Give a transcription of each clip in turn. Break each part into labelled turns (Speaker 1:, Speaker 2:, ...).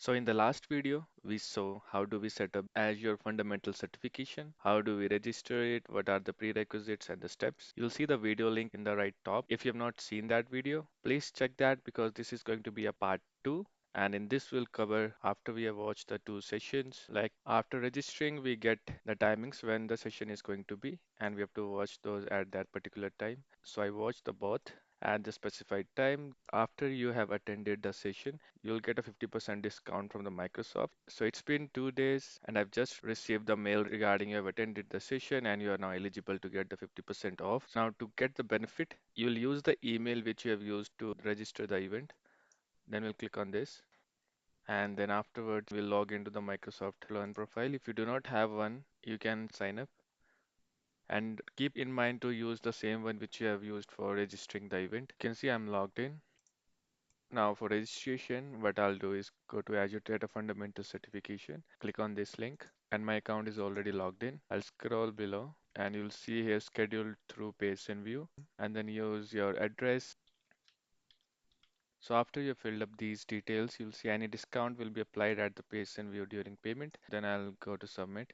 Speaker 1: So in the last video, we saw how do we set up Azure Fundamental Certification, how do we register it, what are the prerequisites and the steps. You'll see the video link in the right top. If you have not seen that video, please check that because this is going to be a part 2. And in this we'll cover after we have watched the two sessions. Like after registering, we get the timings when the session is going to be, and we have to watch those at that particular time. So I watched the both at the specified time. After you have attended the session, you'll get a 50% discount from the Microsoft. So it's been 2 days and I've just received the mail regarding you have attended the session and you are now eligible to get the 50% off. Now to get the benefit, you'll use the email which you have used to register the event. Then we'll click on this. And then afterwards, we'll log into the Microsoft Learn profile. If you do not have one, you can sign up and keep in mind to use the same one which you have used for registering the event. You can see I'm logged in. Now for registration, what I'll do is go to Azure Data Fundamental Certification, click on this link, and my account is already logged in. I'll scroll below and you'll see here scheduled through Pearson VUE and then use your address. So after you filled up these details, you'll see any discount will be applied at the Pearson VUE during payment. Then I'll go to submit.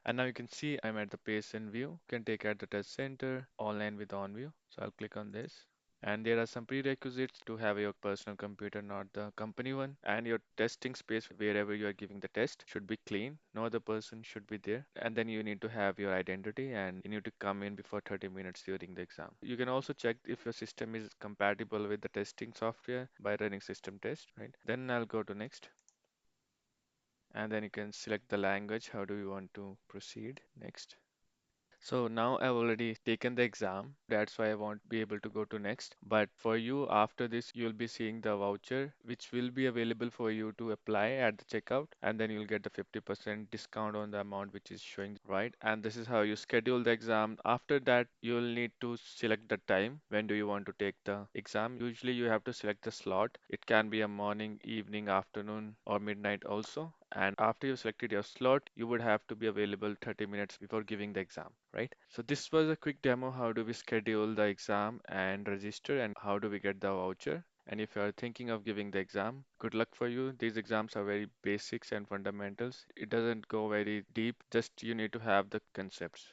Speaker 1: And now you can see I'm at the Pearson VUE. You can take at the test center, online with OnView. So I'll click on this. And there are some prerequisites to have your personal computer, not the company one. And your testing space, wherever you are giving the test, should be clean. No other person should be there. And then you need to have your identity and you need to come in before 30 minutes during the exam. You can also check if your system is compatible with the testing software by running system test, right? Then I'll go to next. And then you can select the language. How do you want to proceed? Next. So now I've already taken the exam. That's why I won't be able to go to next. But for you, after this, you'll be seeing the voucher, which will be available for you to apply at the checkout. And then you'll get the 50% discount on the amount which is showing, right? And this is how you schedule the exam. After that, you'll need to select the time. When do you want to take the exam? Usually you have to select the slot. It can be a morning, evening, afternoon, or midnight also. And after you selected your slot, you would have to be available 30 minutes before giving the exam, right? So this was a quick demo. How do we schedule the exam and register and how do we get the voucher? And if you are thinking of giving the exam, good luck for you. These exams are very basics and fundamentals. It doesn't go very deep, just you need to have the concepts.